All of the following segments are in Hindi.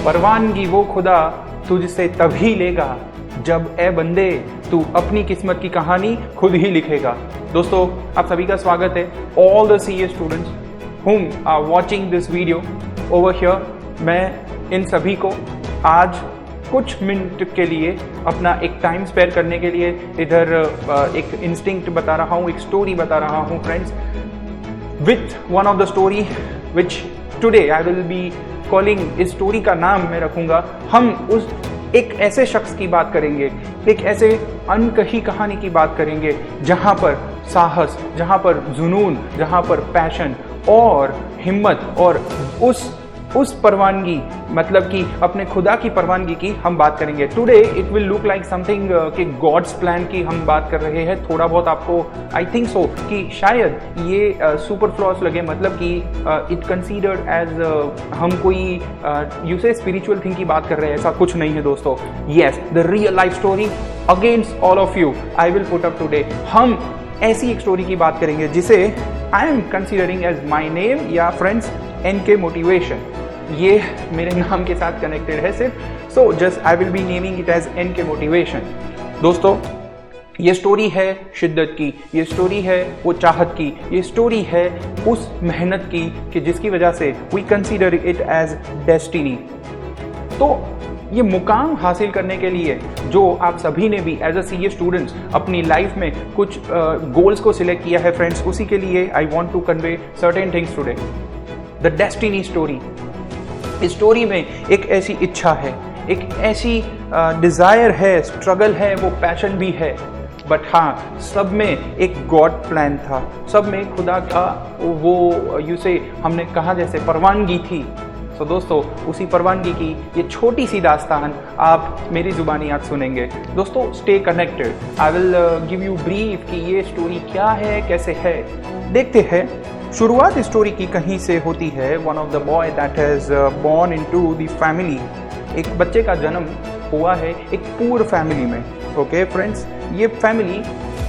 परवानगी वो खुदा तुझसे तभी लेगा जब ए बंदे तू अपनी किस्मत की कहानी खुद ही लिखेगा। दोस्तों, आप सभी का स्वागत है। All the CA students whom are watching this video over here, मैं इन सभी को आज कुछ मिनट के लिए अपना एक टाइम स्पेयर करने के लिए इधर एक इंस्टिंक्ट बता रहा हूँ, एक स्टोरी बता रहा हूँ friends, with one of the story which today I will be calling. इस स्टोरी का नाम मैं रखूँगा, हम उस एक ऐसे शख्स की बात करेंगे, एक ऐसे अनकही कहानी की बात करेंगे जहाँ पर साहस, जहाँ पर जुनून, जहाँ पर पैशन और हिम्मत और उस परवानगी, मतलब कि अपने खुदा की परवानगी की हम बात करेंगे। Today it will look like something कि गॉड्स प्लान की हम बात कर रहे हैं। थोड़ा बहुत आपको आई थिंक सो कि शायद ये सुपर फ्लॉस लगे, मतलब कि इट कंसीडर्ड एज हम कोई यू से स्पिरिचुअल थिंग की बात कर रहे हैं, ऐसा कुछ नहीं है दोस्तों। Yes, the real life story against all of you I will put up today. हम ऐसी एक स्टोरी की बात करेंगे जिसे I am considering as my name या फ्रेंड्स NK मोटिवेशन। ये मेरे नाम के साथ कनेक्टेड है सिर्फ, so just I will be naming it as NK motivation. दोस्तों, ये स्टोरी है शिद्दत की, ये स्टोरी है वो चाहत की, ये स्टोरी है उस मेहनत की कि जिसकी वजह से we consider it as destiny. तो ये मुकाम हासिल करने के लिए जो आप सभी ने भी एज अ सीए स्टूडेंट्स अपनी लाइफ में कुछ गोल्स को सिलेक्ट किया है फ्रेंड्स, उसी के लिए I want to convey certain things today. The destiny story. इस स्टोरी में एक ऐसी इच्छा है, एक ऐसी डिज़ायर है, स्ट्रगल है, वो पैशन भी है, बट हाँ, सब में एक गॉड प्लान था, सब में खुदा का वो यू से हमने कहा जैसे परवानगी थी। तो दोस्तों, उसी परवानगी की ये छोटी सी दास्तान आप मेरी ज़ुबानी आज सुनेंगे। दोस्तों, stay connected. I will give you brief कि ये स्टोरी क्या है, कैसे है। देखते हैं। शुरुआत स्टोरी की कहीं से होती है। One of the boy that has born into the family. एक बच्चे का जन्म हुआ है एक पुअर फैमिली में। ओके फ्रेंड्स, ये फैमिली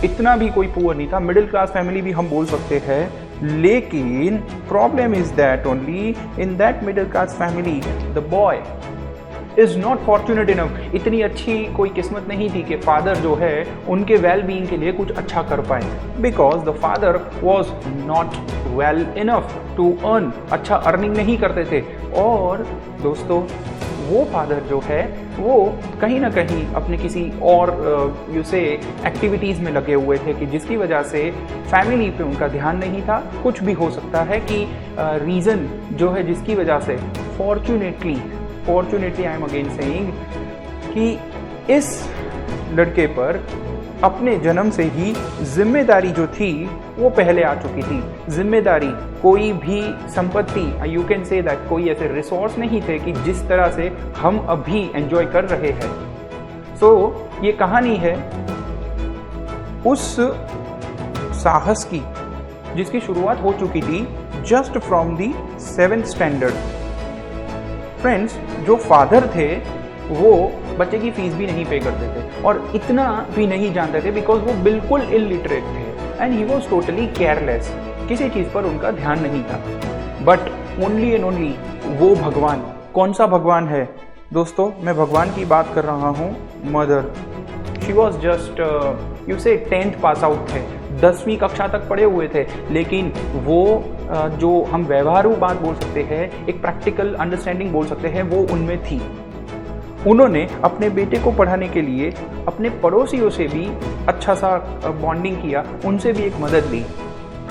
इतना भी कोई पुअर नहीं था, मिडिल क्लास फैमिली भी हम बोल सकते हैं, लेकिन problem is that only in that middle class family the boy is not fortunate enough. इतनी अच्छी कोई किस्मत नहीं थी कि फादर जो है उनके वेल बीइंग के लिए कुछ अच्छा कर पाए, because the father was not well enough to earn. अच्छा अर्निंग नहीं करते थे। और दोस्तों, वो फादर जो है वो कहीं ना कहीं अपने किसी और यू से एक्टिविटीज़ में लगे हुए थे कि जिसकी वजह से फैमिली पे उनका ध्यान नहीं था। कुछ भी हो सकता है कि रीज़न जो है जिसकी वजह से fortunately I am again saying कि इस लड़के पर अपने जन्म से ही जिम्मेदारी जो थी वो पहले आ चुकी थी। जिम्मेदारी, कोई भी संपत्ति, यू कैन से दैट, कोई ऐसे रिसोर्स नहीं थे कि जिस तरह से हम अभी एंजॉय कर रहे हैं। सो ये कहानी है उस साहस की जिसकी शुरुआत हो चुकी थी just from the 7th standard. Friends, जो फादर थे वो बच्चे की फीस भी नहीं पे करते थे और इतना भी नहीं जानते थे, बिकॉज वो बिल्कुल इलिटरेट थे and he was totally careless. किसी चीज़ पर उनका ध्यान नहीं था। बट ओनली एंड ओनली वो भगवान। कौन सा भगवान है दोस्तों? मैं भगवान की बात कर रहा हूँ mother. She was just you से 10th पास आउट थे, 10वीं कक्षा तक पढ़े हुए थे, लेकिन वो जो हम व्यवहारू बात बोल सकते हैं, एक प्रैक्टिकल अंडरस्टैंडिंग बोल सकते हैं, वो उनमें थी। उन्होंने अपने बेटे को पढ़ाने के लिए अपने पड़ोसियों से भी अच्छा सा बॉन्डिंग किया, उनसे भी एक मदद ली।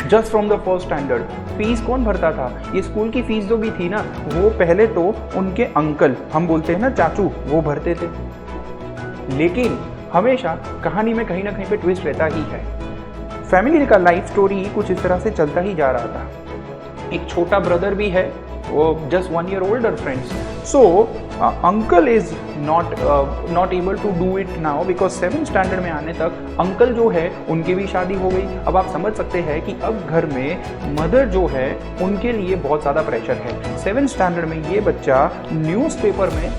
Just from the 1st standard. Fees कौन भरता था? ये स्कूल की फीस जो भी थी ना, वो पहले तो उनके अंकल, हम बोलते हैं ना चाचू, वो भरते थे। लेकिन हमेशा कहानी में कहीं ना कहीं पे ट्विस्ट रहता ही है। फैमिली का लाइफ स्टोरी कुछ इस तरह से चलता ही जा रहा था। एक छोटा ब्रदर भी है, वो जस्ट 1 year older friends. So uncle is not able to do it now, because 7th standard में आने तक अंकल जो है उनकी भी शादी हो गई। अब आप समझ सकते हैं कि अब घर में मदर जो है उनके लिए बहुत ज़्यादा प्रेशर है। 7th स्टैंडर्ड में ये बच्चा न्यूज़पेपर में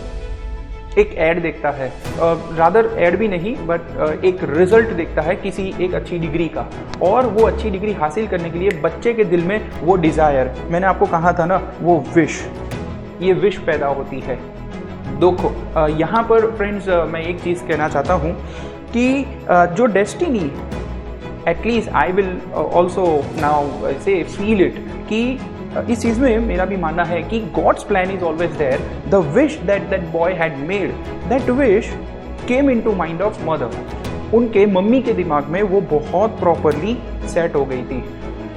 एक ऐड देखता है, रादर ऐड भी नहीं बट एक रिजल्ट देखता है किसी एक अच्छी डिग्री का, और वो अच्छी डिग्री हासिल करने के लिए बच्चे के दिल में वो डिज़ायर, मैंने आपको कहा था ना, वो विश, ये विश पैदा होती है। देखो यहाँ पर फ्रेंड्स मैं एक चीज़ कहना चाहता हूँ कि जो destiny, at least I will also now से फील इट, कि इस चीज़ में मेरा भी मानना है कि God's plan is always there. The wish that boy had made, that wish came into mind of mother. उनके मम्मी के दिमाग में वो बहुत प्रॉपरली सेट हो गई थी,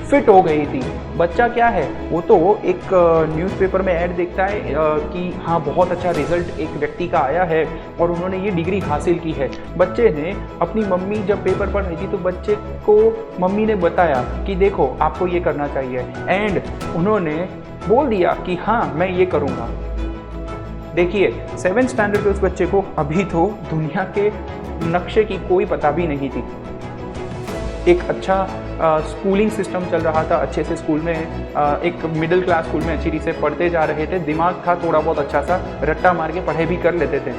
फिट हो गई थी। बच्चा क्या है, वो तो एक न्यूज़पेपर में ऐड देखता है कि हाँ बहुत अच्छा रिजल्ट एक व्यक्ति का आया है और उन्होंने ये डिग्री हासिल की है। बच्चे ने अपनी मम्मी जब पेपर पढ़ रही थी तो बच्चे को मम्मी ने बताया कि देखो आपको ये करना चाहिए, एंड उन्होंने बोल दिया कि हाँ मैं ये करूँगा। देखिए 7th स्टैंडर्ड के उस बच्चे को अभी तो दुनिया के नक्शे की कोई पता भी नहीं थी। एक अच्छा स्कूलिंग सिस्टम चल रहा था, अच्छे से स्कूल में एक मिडिल क्लास स्कूल में अच्छी से पढ़ते जा रहे थे, दिमाग था थोड़ा बहुत अच्छा सा, रट्टा मार के पढ़ाई भी कर लेते थे।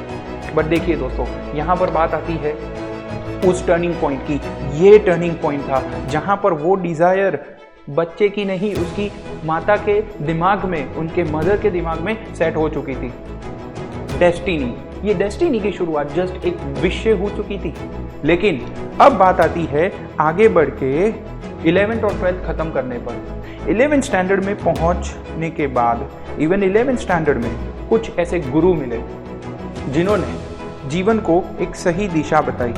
बट देखिए दोस्तों, यहाँ पर बात आती है उस टर्निंग पॉइंट की। ये टर्निंग पॉइंट था जहाँ पर वो डिज़ायर बच्चे की नहीं, उसकी माता के दिमाग में, उनके मदर के दिमाग में सेट हो चुकी थी। डेस्टिनी, ये डेस्टिनी की शुरुआत जस्ट एक विषय हो चुकी थी। लेकिन अब बात आती है आगे बढ़ के 11th और 12th खत्म करने पर। 11th स्टैंडर्ड में पहुंचने के बाद, इवन 11th स्टैंडर्ड में कुछ ऐसे गुरु मिले जिन्होंने जीवन को एक सही दिशा बताई,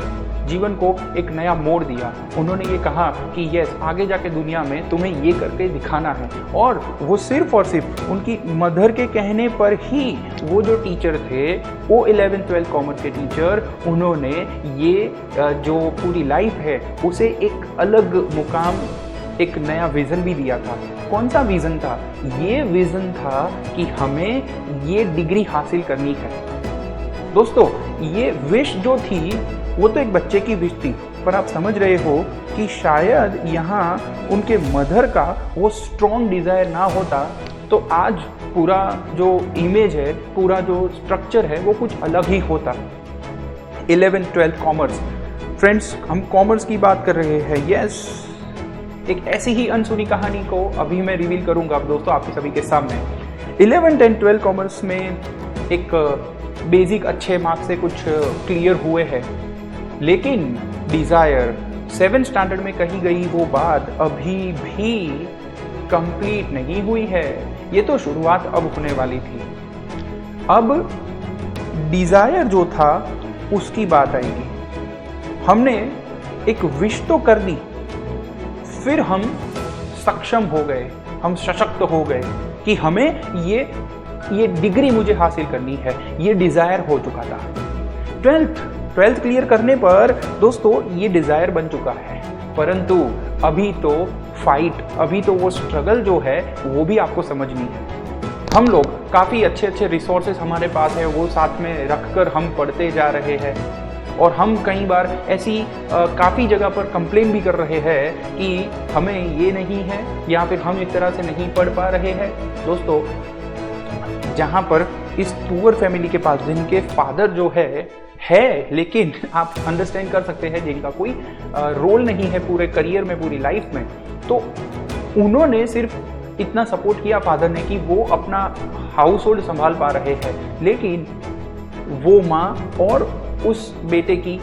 जीवन को एक नया मोड़ दिया। उन्होंने ये कहा कि यस, आगे जाके दुनिया में तुम्हें ये करके दिखाना है। और वो सिर्फ और सिर्फ उनकी मदर के कहने पर ही वो जो टीचर थे, वो 11th 12th कॉमर्स के टीचर, उन्होंने ये जो पूरी लाइफ है उसे एक अलग मुकाम, एक नया विज़न भी दिया था। कौन सा विज़न था? ये विज़न था कि हमें ये डिग्री हासिल करनी है। दोस्तों, ये विश जो थी वो तो एक बच्चे की विश थी, पर आप समझ रहे हो कि शायद यहाँ उनके मदर का वो स्ट्रॉन्ग डिज़ायर ना होता तो आज पूरा जो इमेज है, पूरा जो स्ट्रक्चर है, वो कुछ अलग ही होता। 11th 12th कॉमर्स, फ्रेंड्स हम कॉमर्स की बात कर रहे हैं। यस, एक ऐसी ही अनसुनी कहानी को अभी मैं रिवील करूंगा अब दोस्तों आपके सभी के सामने। 11th and 12th कॉमर्स में एक बेसिक अच्छे मार्क्स से कुछ क्लियर हुए हैं, लेकिन डिज़ायर 7th स्टैंडर्ड में कही गई वो बात अभी भी कंप्लीट नहीं हुई है। ये तो शुरुआत अब होने वाली थी। अब डिज़ायर जो था उसकी बात आएगी। हमने एक विश तो कर दी, फिर हम सक्षम हो गए, हम सशक्त हो गए कि हमें ये डिग्री मुझे हासिल करनी है। ये डिज़ायर हो चुका था। 12th क्लियर करने पर दोस्तों ये डिज़ायर बन चुका है, परंतु अभी तो फाइट, अभी तो वो स्ट्रगल जो है वो भी आपको समझनी है। हम लोग काफ़ी अच्छे रिसोर्सेज हमारे पास है, वो साथ में रखकर हम पढ़ते जा रहे हैं, और हम कई बार ऐसी काफ़ी जगह पर कंप्लेन भी कर रहे हैं कि हमें ये नहीं है, या फिर हम एक तरह से नहीं पढ़ पा रहे हैं। दोस्तों, जहाँ पर इस पुअर फैमिली के पास जिनके फादर जो है, लेकिन आप अंडरस्टैंड कर सकते हैं जिनका कोई रोल नहीं है पूरे करियर में, पूरी लाइफ में, तो उन्होंने सिर्फ इतना सपोर्ट किया फादर ने कि वो अपना हाउस होल्ड संभाल पा रहे हैं, लेकिन वो माँ और उस बेटे की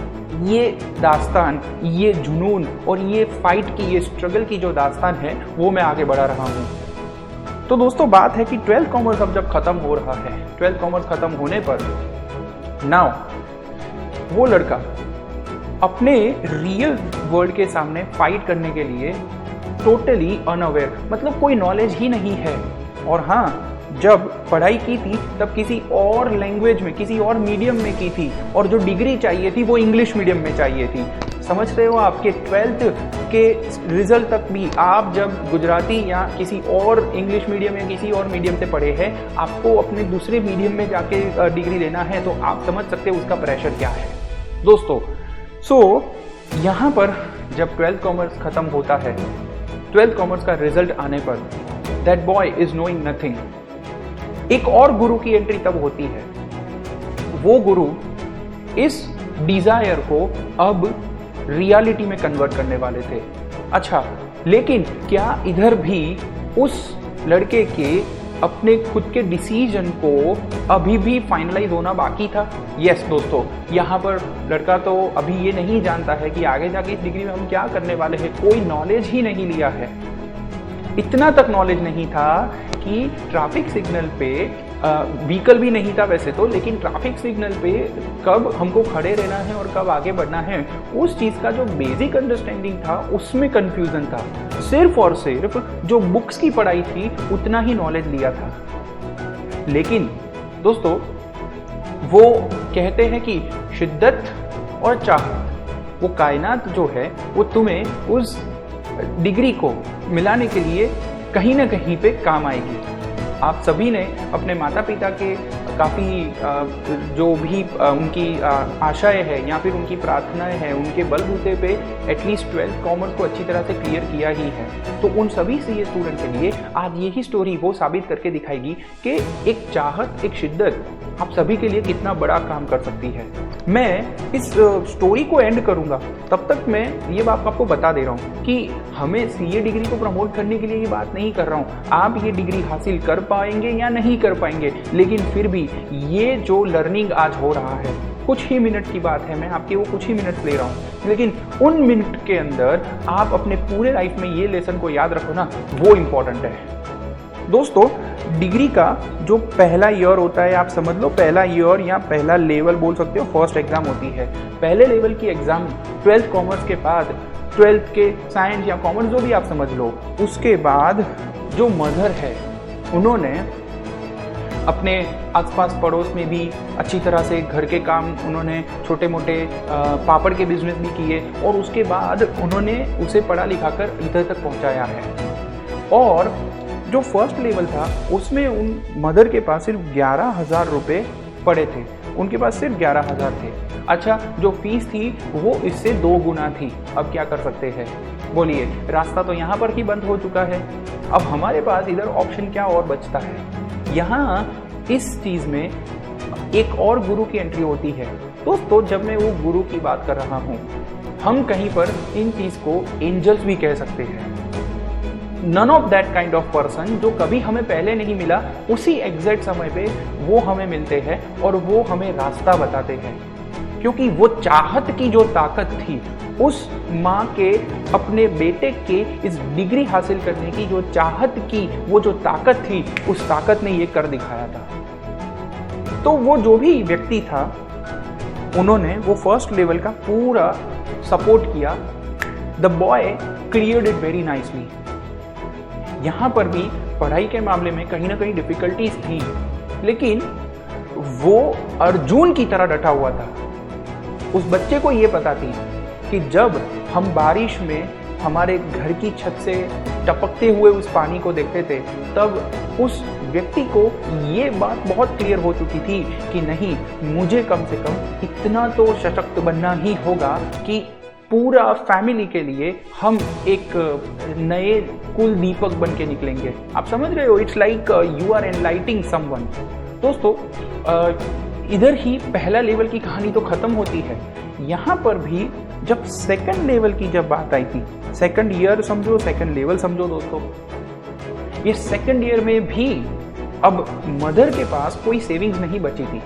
ये दास्तान, ये जुनून और ये फाइट की, ये स्ट्रगल की जो दास्तान है, वो मैं आगे बढ़ा रहा हूँ। तो दोस्तों बात है कि 12th कॉमर्स अब जब खत्म हो रहा है, 12th कॉमर्स खत्म होने पर नाउ वो लड़का अपने रियल वर्ल्ड के सामने फाइट करने के लिए टोटली अनअवेयर, मतलब कोई नॉलेज ही नहीं है। और हाँ, जब पढ़ाई की थी तब किसी और लैंग्वेज में, किसी और मीडियम में की थी, और जो डिग्री चाहिए थी वो इंग्लिश मीडियम में चाहिए थी। समझ रहे हो, आपके 12th के रिजल्ट तक भी आप जब गुजराती या किसी और इंग्लिश मीडियम या किसी और मीडियम से पढ़े हैं, आपको अपने दूसरे मीडियम में जाके डिग्री लेना है, तो आप समझ सकते हो उसका प्रेशर क्या है दोस्तों। यहाँ पर जब 12th कॉमर्स खत्म होता है, 12th कॉमर्स का रिजल्ट आने पर that boy is knowing nothing. एक और गुरु की एंट्री तब होती है। वो गुरु इस डिजायर को अब रियलिटी में कन्वर्ट करने वाले थे। अच्छा, लेकिन क्या इधर भी उस लड़के के अपने खुद के डिसीजन को अभी भी फाइनलाइज होना बाकी था। यस दोस्तों, यहाँ पर लड़का तो अभी ये नहीं जानता है कि आगे जाके इस डिग्री में हम क्या करने वाले हैं, कोई नॉलेज ही नहीं लिया है। इतना तक नॉलेज नहीं था कि ट्रैफिक सिग्नल पे व्हीकल भी नहीं था वैसे तो, लेकिन ट्रैफिक सिग्नल पे कब हमको खड़े रहना है और कब आगे बढ़ना है, उस चीज़ का जो बेसिक अंडरस्टैंडिंग था उसमें कंफ्यूजन था। सिर्फ और सिर्फ जो बुक्स की पढ़ाई थी उतना ही नॉलेज लिया था। लेकिन दोस्तों, वो कहते हैं कि शिद्दत और चाहत, वो कायनात जो है वो तुम्हें उस डिग्री को मिलाने के लिए कहीं ना कहीं पे काम आएगी। आप सभी ने अपने माता पिता के काफ़ी जो भी उनकी आशाएं हैं या फिर उनकी प्रार्थनाएं हैं, उनके बलबूते पे एटलीस्ट 12th कॉमर्स को अच्छी तरह से क्लियर किया ही है। तो उन सभी सीए स्टूडेंट के लिए आज यही स्टोरी वो साबित करके दिखाएगी कि एक चाहत, एक शिद्दत आप सभी के लिए कितना बड़ा काम कर सकती है। मैं इस स्टोरी को एंड करूंगा, तब तक मैं ये बात आपको बता दे रहा हूँ कि हमें सीए डिग्री को प्रमोट करने के लिए ये बात नहीं कर रहा हूँ आप ये डिग्री हासिल कर पाएंगे या नहीं कर पाएंगे, लेकिन फिर भी ये जो लर्निंग आज हो रहा है कुछ ही मिनट की बात है, मैं आपके वो कुछ ही मिनट ले रहा हूँ, लेकिन उन मिनट के अंदर आप अपने पूरे लाइफ में ये लेसन को याद रखो ना, वो इम्पोर्टेंट है। दोस्तों, डिग्री का जो पहला ईयर होता है, आप समझ लो पहला ईयर या पहला लेवल बोल सकते हो, फर्स्ट एग्जाम होती है। पहले लेवल की एग्जाम 12th कॉमर्स के बाद 12th के साइंस या कॉमर्स जो भी आप समझ लो, उसके बाद जो मदर है उन्होंने अपने आसपास पड़ोस में भी अच्छी तरह से घर के काम, उन्होंने छोटे मोटे पापड़ के बिजनेस भी किए और उसके बाद उन्होंने उसे पढ़ा लिखा कर इधर तक पहुंचाया है। और जो फर्स्ट लेवल था उसमें उन मदर के पास सिर्फ 11,000 रुपये पड़े थे, उनके पास सिर्फ 11,000 थे। अच्छा, जो फीस थी वो इससे 2 गुना थी। अब क्या कर सकते हैं बोलिए, रास्ता तो यहाँ पर ही बंद हो चुका है। अब हमारे पास इधर ऑप्शन क्या और बचता है? यहाँ इस चीज़ में एक और गुरु की एंट्री होती है। दोस्तों, जब मैं वो गुरु की बात कर रहा हूँ, हम कहीं पर इन चीज़ को एंजल्स भी कह सकते हैं। None of that kind of person जो कभी हमें पहले नहीं मिला, उसी एग्जैक्ट समय पे वो हमें मिलते हैं और वो हमें रास्ता बताते हैं। क्योंकि वो चाहत की जो ताकत थी, उस माँ के अपने बेटे के इस डिग्री हासिल करने की जो चाहत की वो जो ताकत थी, उस ताकत ने ये कर दिखाया था। तो वो जो भी व्यक्ति था, उन्होंने वो फर्स्ट लेवल का पूरा सपोर्ट किया। The boy cleared it very nicely. यहाँ पर भी पढ़ाई के मामले में कहीं ना कहीं डिफिकल्टीज थी, लेकिन वो अर्जुन की तरह डटा हुआ था। उस बच्चे को ये पता थी कि जब हम बारिश में हमारे घर की छत से टपकते हुए उस पानी को देखते थे, तब उस व्यक्ति को ये बात बहुत क्लियर हो चुकी थी कि नहीं, मुझे कम से कम इतना तो सशक्त बनना ही होगा कि पूरा फैमिली के लिए हम एक नए कुल दीपक बन के निकलेंगे। आप समझ रहे हो, it's like you are enlighting someone. दोस्तों, इधर ही पहला लेवल की कहानी तो खत्म होती है। यहाँ पर भी जब सेकंड लेवल की जब बात आई थी, सेकंड ईयर समझो, सेकंड लेवल समझो दोस्तों, ये सेकंड ईयर में भी अब मदर के पास कोई सेविंग्स नहीं बची थी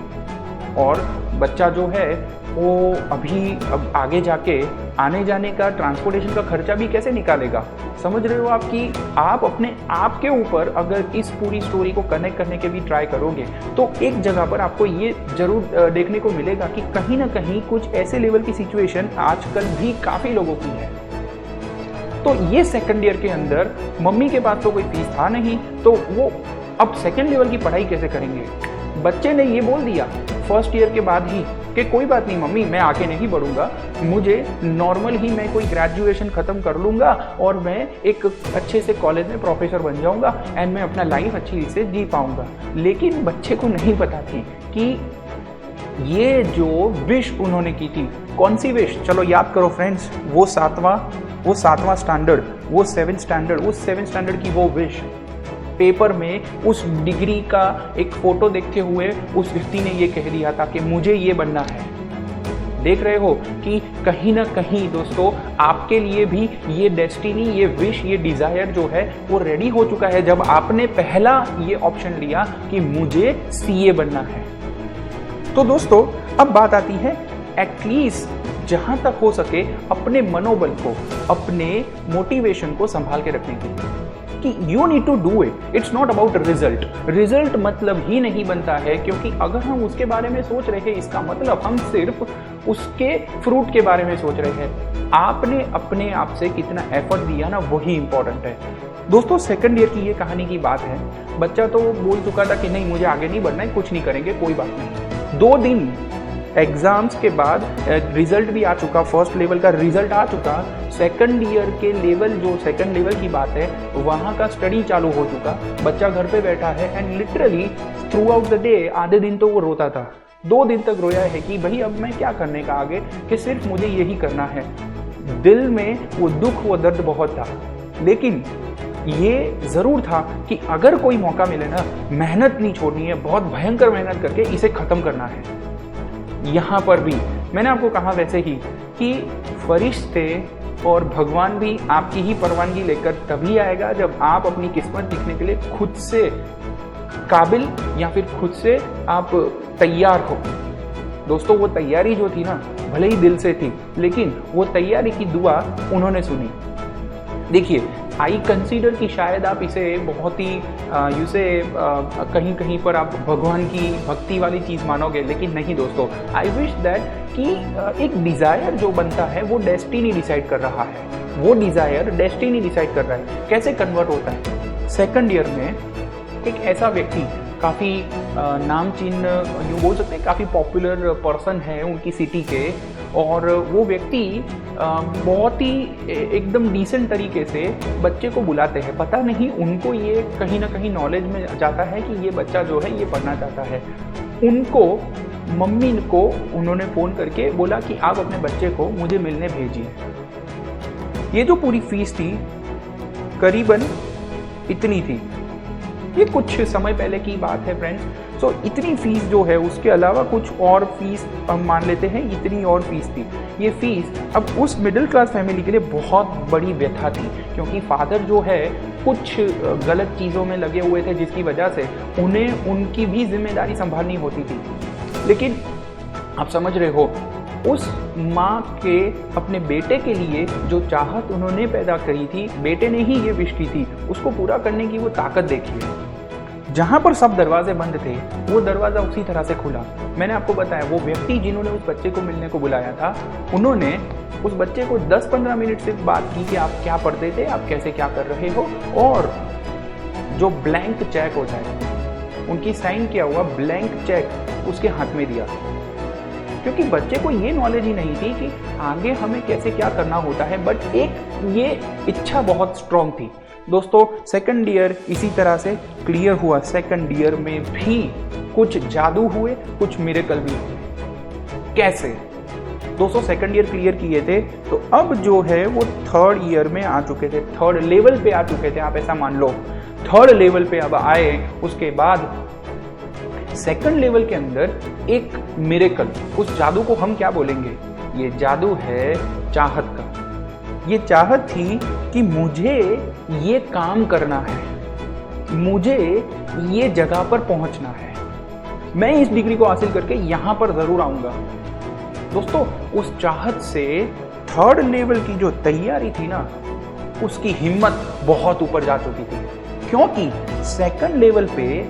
और बच्चा जो है वो अभी अब आगे जाके आने जाने का, ट्रांसपोर्टेशन का खर्चा भी कैसे निकालेगा। समझ रहे हो आप कि आप अपने आप के ऊपर अगर इस पूरी स्टोरी को कनेक्ट करने के भी ट्राई करोगे तो एक जगह पर आपको ये जरूर देखने को मिलेगा कि कहीं ना कहीं कुछ ऐसे लेवल की सिचुएशन आजकल भी काफ़ी लोगों की है। तो ये सेकंड ईयर के अंदर मम्मी के पास तो कोई फीस था नहीं, तो वो अब सेकंड लेवल की पढ़ाई कैसे करेंगे। बच्चे ने ये बोल दिया फर्स्ट ईयर के बाद ही कि कोई बात नहीं मम्मी, मैं आगे नहीं बढ़ूंगा, मुझे नॉर्मल ही मैं कोई ग्रेजुएशन ख़त्म कर लूँगा और मैं एक अच्छे से कॉलेज में प्रोफेसर बन जाऊँगा एंड मैं अपना लाइफ अच्छी से जी पाऊँगा। लेकिन बच्चे को नहीं पता थी कि ये जो विश उन्होंने की थी, कौन सी विश, चलो याद करो फ्रेंड्स, वो सातवां स्टैंडर्ड, वो 7th स्टैंडर्ड, उस 7th स्टैंडर्ड की वो विश पेपर में उस डिग्री का एक फोटो देखते हुए उस व्यक्ति ने ये कह दिया था कि मुझे ये बनना है। देख रहे हो कि कहीं ना कहीं दोस्तों आपके लिए भी ये डेस्टिनी, ये विश, ये डिजायर जो है वो रेडी हो चुका है जब आपने पहला ये ऑप्शन लिया कि मुझे सीए बनना है। तो दोस्तों अब बात आती है एटलीस्ट जहां तक हो सके अपने मनोबल को, अपने मोटिवेशन को संभाल के रखने की, कि you need to do it, it's not about result मतलब ही नहीं बनता है, क्योंकि अगर हम उसके बारे में सोच रहे हैं इसका मतलब हम सिर्फ उसके फ्रूट के बारे में सोच रहे हैं। आपने अपने आप से कितना एफर्ट दिया ना, वही इंपॉर्टेंट है। दोस्तों सेकंड ईयर की ये कहानी की बात है। बच्चा तो बोल चुका था कि नहीं मुझे आगे नहीं बढ़ना है, कुछ नहीं करेंगे, कोई बात नहीं। 2 दिन एग्जाम्स के बाद रिजल्ट भी आ चुका, फर्स्ट लेवल का रिजल्ट आ चुका, सेकंड ईयर के लेवल, जो सेकंड लेवल की बात है वहाँ का स्टडी चालू हो चुका। बच्चा घर पे बैठा है and literally through out the day आधे दिन तो वो रोता था, 2 दिन तक रोया है कि भाई अब मैं क्या करने का आगे, कि सिर्फ मुझे यही करना है। दिल में वो दुख, वो दर्द बहुत था, लेकिन ये जरूर था कि अगर कोई मौका मिले ना, मेहनत नहीं छोड़नी है, बहुत भयंकर मेहनत करके इसे खत्म करना है। यहाँ पर भी मैंने आपको कहा वैसे ही कि फरिश्ते और भगवान भी आपकी ही परवानगी लेकर तभी आएगा जब आप अपनी किस्मत लिखने के लिए खुद से काबिल या फिर खुद से आप तैयार हो। दोस्तों वो तैयारी जो थी ना, भले ही दिल से थी, लेकिन वो तैयारी की दुआ उन्होंने सुनी। देखिए आई कंसीडर कि शायद आप इसे बहुत ही कहीं कहीं पर आप भगवान की भक्ति वाली चीज़ मानोगे, लेकिन नहीं दोस्तों। आई विश दैट कि एक डिज़ायर जो बनता है वो डेस्टिनी डिसाइड कर रहा है, वो डिज़ायर डेस्टिनी डिसाइड कर रहा है। कैसे कन्वर्ट होता है? सेकंड ईयर में एक ऐसा व्यक्ति, काफ़ी नामचीन यूँ बोल सकते हैं, काफ़ी पॉपुलर पर्सन है उनकी सिटी के, और वो व्यक्ति बहुत ही एकदम डिसेंट तरीके से बच्चे को बुलाते हैं। पता नहीं उनको ये कहीं ना कहीं नॉलेज में जाता है कि ये बच्चा जो है ये पढ़ना चाहता है। उनको मम्मी को उन्होंने फ़ोन करके बोला कि आप अपने बच्चे को मुझे मिलने भेजिए। ये जो पूरी फीस थी करीबन इतनी थी, ये कुछ समय पहले की बात है फ्रेंड्स। तो इतनी फीस जो है, उसके अलावा कुछ और फीस हम मान लेते हैं, इतनी और फीस थी। ये फीस अब उस मिडिल क्लास फैमिली के लिए बहुत बड़ी व्यथा थी, क्योंकि फादर जो है कुछ गलत चीज़ों में लगे हुए थे, जिसकी वजह से उन्हें उनकी भी जिम्मेदारी संभालनी होती थी। लेकिन आप समझ रहे हो, उस माँ के अपने बेटे के लिए जो चाहत उन्होंने पैदा करी थी, बेटे ने ही ये विश की थी, उसको पूरा करने की वो ताकत देखिए। जहाँ पर सब दरवाजे बंद थे, वो दरवाज़ा उसी तरह से खुला। मैंने आपको बताया, वो व्यक्ति जिन्होंने उस बच्चे को मिलने को बुलाया था, उन्होंने उस बच्चे को 10-15 मिनट से बात की कि आप क्या पढ़ते थे, आप कैसे क्या कर रहे हो, और जो ब्लैंक चेक होता है, उनकी साइन किया हुआ ब्लैंक चेक उसके हाथ में दिया, क्योंकि बच्चे को ये नॉलेज ही नहीं थी कि आगे हमें कैसे क्या करना होता है, बट एक ये इच्छा बहुत स्ट्रांग थी। दोस्तों सेकंड ईयर इसी तरह से क्लियर हुआ। सेकंड ईयर में भी कुछ जादू हुए, कुछ मिरेकल भी हुए। कैसे? दोस्तों सेकंड ईयर क्लियर किए थे, तो अब जो है वो थर्ड ईयर में आ चुके थे, थर्ड लेवल पे आ चुके थे, आप ऐसा मान लो। थर्ड लेवल पे अब आए, उसके बाद सेकंड लेवल के अंदर एक मिरेकल, उस जादू को हम क्या बोलेंगे? ये जादू है चाहत का। ये चाहत थी कि मुझे ये काम करना है, मुझे ये जगह पर पहुंचना है, मैं इस डिग्री को हासिल करके यहां पर जरूर आऊंगा। दोस्तों उस चाहत से थर्ड लेवल की जो तैयारी थी ना, उसकी हिम्मत बहुत ऊपर जा चुकी थी, क्योंकि सेकंड लेवल पे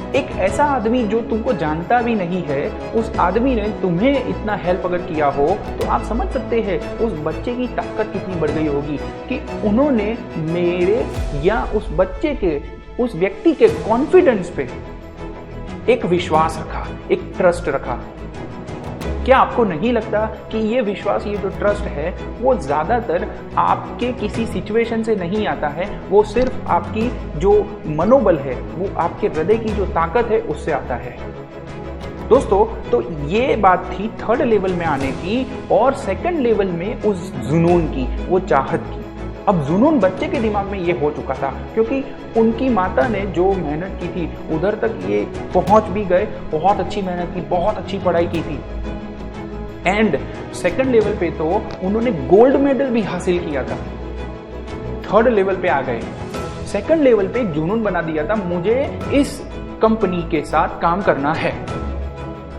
एक ऐसा आदमी जो तुमको जानता भी नहीं है, उस आदमी ने तुम्हें इतना हेल्प अगर किया हो, तो आप समझ सकते हैं उस बच्चे की ताकत कितनी बढ़ गई होगी कि उन्होंने मेरे या उस बच्चे के, उस व्यक्ति के कॉन्फिडेंस पे एक विश्वास रखा, एक ट्रस्ट रखा। क्या आपको नहीं लगता कि ये विश्वास, ये जो ट्रस्ट है, वो ज़्यादातर आपके किसी सिचुएशन से नहीं आता है, वो सिर्फ आपकी जो मनोबल है, वो आपके हृदय की जो ताकत है, उससे आता है। दोस्तों तो ये बात थी थर्ड लेवल में आने की, और सेकंड लेवल में उस जुनून की, वो चाहत की। अब जुनून बच्चे के दिमाग में ये हो चुका था, क्योंकि उनकी माता ने जो मेहनत की थी, उधर तक ये पहुंच भी गए, बहुत अच्छी मेहनत की, बहुत अच्छी पढ़ाई की थी। एंड सेकंड लेवल पे तो उन्होंने गोल्ड मेडल भी हासिल किया था। थर्ड लेवल पे आ गए, सेकंड लेवल पे एक जुनून बना दिया था, मुझे इस कंपनी के साथ काम करना है।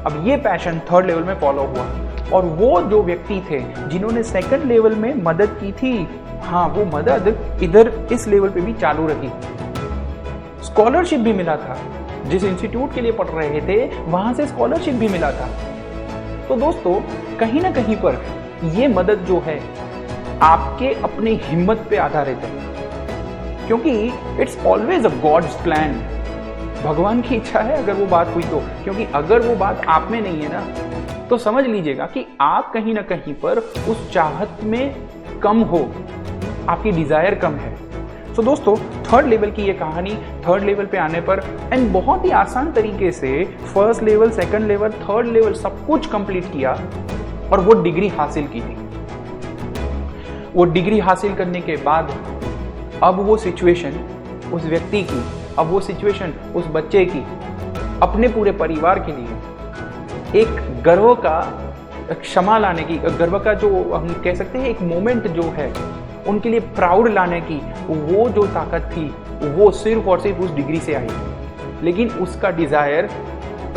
अब ये पैशन थर्ड लेवल में फॉलो हुआ और वो जो व्यक्ति थे जिन्होंने सेकंड लेवल में मदद की थी, हाँ वो मदद इधर इस लेवल पे भी चालू रखी। स्कॉलरशिप भी मिला था, जिस इंस्टीट्यूट के लिए पढ़ रहे थे वहां से स्कॉलरशिप भी मिला था। तो दोस्तों कहीं ना कहीं पर ये मदद जो है आपके अपनी हिम्मत पे आधारित है, क्योंकि it's always a God's plan. भगवान की इच्छा है अगर वो बात हुई तो, क्योंकि अगर वो बात आप में नहीं है ना तो समझ लीजिएगा कि आप कहीं ना कहीं पर उस चाहत में कम हो, आपकी डिजायर कम है। तो दोस्तों थर्ड लेवल की ये कहानी, थर्ड लेवल पे आने पर एंड बहुत ही आसान तरीके से first level, second level, third level सब कुछ कंप्लीट किया और वो डिग्री हासिल की थी। वो डिग्री हासिल करने के बाद अब वो सिचुएशन उस व्यक्ति की, अब वो सिचुएशन उस बच्चे की, अपने पूरे परिवार के लिए एक गर्व का क्षमा लाने की, गर्व का जो हम कह सकते हैं एक मोमेंट जो है उनके लिए प्राउड लाने की, वो जो ताकत थी वो सिर्फ और सिर्फ उस डिग्री से आई। लेकिन उसका डिजायर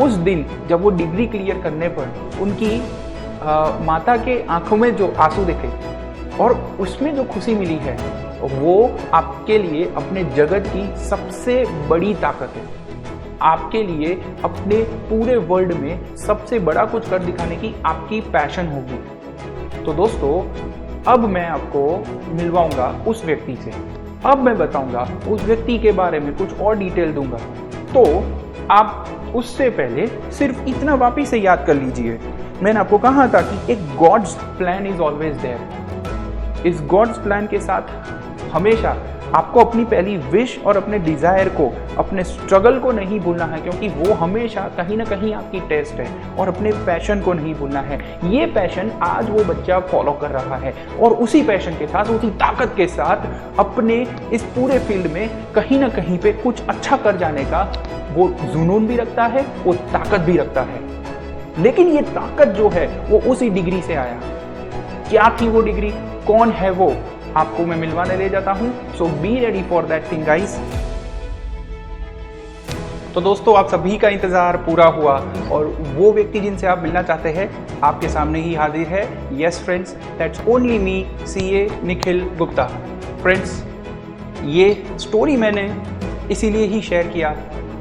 उस दिन जब वो डिग्री क्लियर करने पर उनकी माता के आंखों में जो आंसू दिखे और उसमें जो खुशी मिली है, वो आपके लिए अपने जगत की सबसे बड़ी ताकत है। आपके लिए अपने पूरे वर्ल्ड में सबसे बड़ा कुछ कर दिखाने की आपकी पैशन होगी। तो दोस्तों अब मैं आपको मिलवाऊंगा उस व्यक्ति से, अब मैं बताऊंगा उस व्यक्ति के बारे में, कुछ और डिटेल दूंगा। तो आप उससे पहले सिर्फ इतना वापिस से याद कर लीजिए, मैंने आपको कहा था कि एक God's plan is always there. इस गॉड्स प्लान के साथ हमेशा आपको अपनी पहली विश और अपने डिजायर को, अपने स्ट्रगल को नहीं भूलना है, क्योंकि वो हमेशा कहीं ना कहीं आपकी टेस्ट है, और अपने पैशन को नहीं भूलना है। ये पैशन आज वो बच्चा फॉलो कर रहा है और उसी पैशन के साथ, उसी ताकत के साथ अपने इस पूरे फील्ड में कहीं ना कहीं पे कुछ अच्छा कर जाने का वो जुनून भी रखता है, वो ताकत भी रखता है। लेकिन ये ताकत जो है वो उसी डिग्री से आया। क्या थी वो डिग्री, कौन है वो, आपको मैं मिलवाने ले जाता हूं। So be ready for that thing guys. तो दोस्तों आप सभी का इंतजार पूरा हुआ और वो व्यक्ति जिनसे आप मिलना चाहते हैं आपके सामने ही हाजिर है। Yes friends, that's only me, CA Nikhil Gupta. Friends ये स्टोरी मैंने इसीलिए ही शेयर किया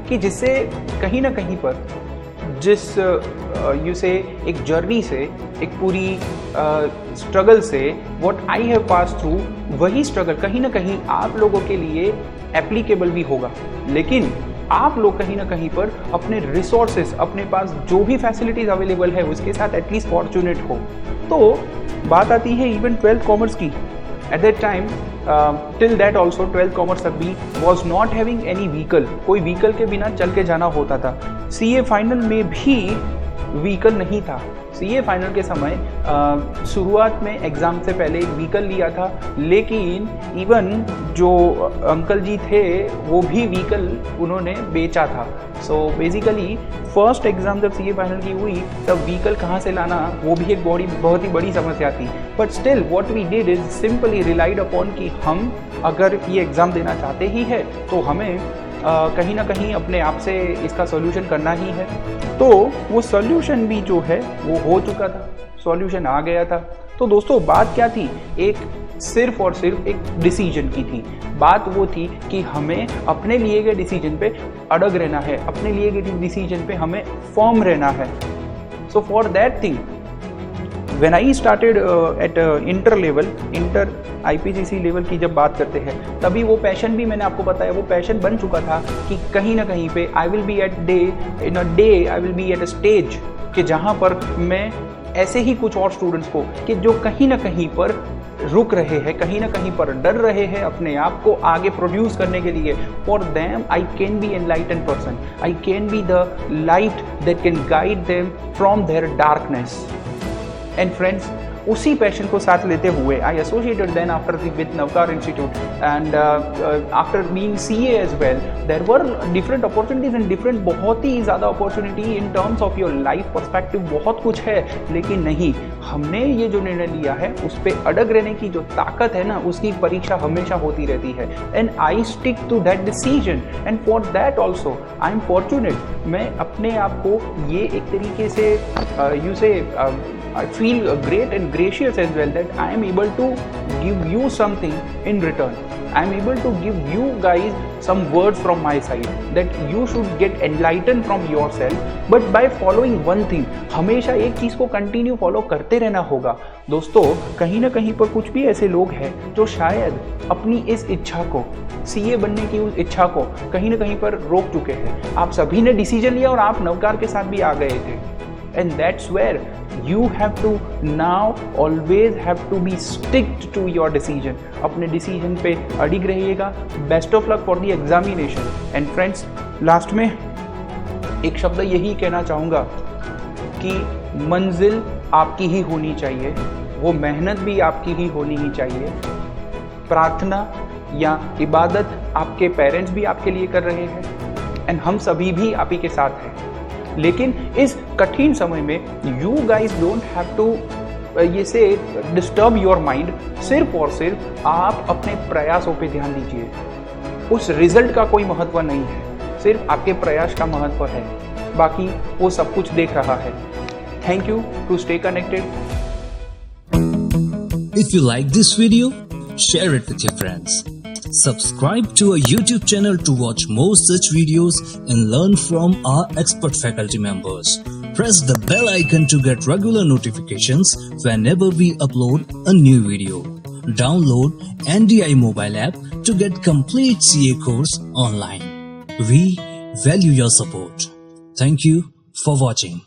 कि जिससे कहीं ना कहीं पर जिस यू से एक जर्नी से, एक पूरी स्ट्रगल से what I have pass through, वही स्ट्रगल कहीं ना कहीं आप लोगों के लिए एप्लीकेबल भी होगा। लेकिन आप लोग कहीं ना कहीं पर अपने रिसोर्सेज, अपने पास जो भी फैसिलिटीज अवेलेबल है उसके साथ एटलीस्ट फॉर्चुनेट हो। तो बात आती है इवन 12th कॉमर्स की। At that time till that also 12th commerce तक भी was not having any vehicle, कोई व्हीकल के बिना चल के जाना होता था। सीए फाइनल में भी व्हीकल नहीं था। सीए फाइनल के समय शुरुआत में एग्ज़ाम से पहले एक व्हीकल लिया था, लेकिन इवन जो अंकल जी थे वो भी व्हीकल उन्होंने बेचा था। सो बेसिकली फर्स्ट एग्ज़ाम जब सीए फाइनल की हुई तब व्हीकल कहाँ से लाना वो भी एक बहुत ही बड़ी समस्या थी। But still what we did is simply relied upon कि हम अगर ये एग्ज़ाम देना चाहते ही है तो हमें कहीं ना कहीं अपने आप से इसका सॉल्यूशन करना ही है। तो वो सॉल्यूशन भी जो है वो हो चुका था, सॉल्यूशन आ गया था। तो दोस्तों बात क्या थी, एक सिर्फ और सिर्फ एक डिसीजन की थी। बात वो थी कि हमें अपने लिए गए डिसीजन पे अड़ग रहना है, अपने लिए गए डिसीजन पे हमें फर्म रहना है। So for that thing when I started at inter level, inter IPCC level की जब बात करते हैं तभी वो पैशन भी मैंने आपको बताया, वो पैशन बन चुका था कि कहीं ना कहीं पे I will be at in a day I will be at a stage कि जहाँ पर मैं ऐसे ही कुछ और स्टूडेंट्स को कि जो कहीं ना कहीं पर रुक रहे हैं, कहीं ना कहीं पर डर रहे हैं अपने आप को आगे प्रोड्यूस करने के लिए, for them I can be enlightened person, I can be the light that can guide them from their darkness. And friends उसी पैशन को साथ लेते हुए I associated then after with Navkar institute and after being CA as well there were different opportunities and different बहुत ही ज़्यादा opportunity in terms of your life perspective, बहुत कुछ है। लेकिन नहीं, हमने ये जो निर्णय लिया है उस पर अड़ग रहने की जो ताकत है ना, उसकी परीक्षा हमेशा होती रहती है। And I stick to that decision and for that also I am fortunate. मैं अपने आप को ये एक तरीके से यू से I feel great and gracious as well that I am able to give you something in return. I am able to give you guys some words from my side that you should get enlightened from yourself, but by following one thing. हमेशा एक चीज़ को कंटिन्यू फॉलो करते रहना होगा। दोस्तों, कहीं ना कहीं पर कुछ भी ऐसे लोग हैं जो शायद अपनी इस इच्छा को, सीए बनने की उस इच्छा को कहीं ना कहीं पर रोक चुके हैं। आप सभी ने डिसीजन लिया और आप नवकार के साथ भी आ गए थे। And that's where you have to now always have to be sticked to your decision. अपने डिसीजन पे अडिग रहिएगा। Best of luck for the examination. And friends, last में एक शब्द यही कहना चाहूँगा कि मंजिल आपकी ही होनी चाहिए, वो मेहनत भी आपकी ही होनी ही चाहिए। प्रार्थना या इबादत आपके पेरेंट्स भी आपके लिए कर रहे हैं एंड हम सभी भी आप ही के साथ हैं। लेकिन इस कठिन समय में you guys don't have to ये से डिस्टर्ब योर माइंड। सिर्फ और सिर्फ आप अपने प्रयासों पे ध्यान दीजिए। उस रिजल्ट का कोई महत्व नहीं है, सिर्फ आपके प्रयास का महत्व है। बाकी वो सब कुछ देख रहा है। Thank you to stay connected. If you like this video, share it with your friends. Subscribe to our YouTube channel to watch more such videos and learn from our expert faculty members. Press the bell icon to get regular notifications whenever we upload a new video. Download NDI mobile app to get complete CA course online. We value your support. Thank you for watching.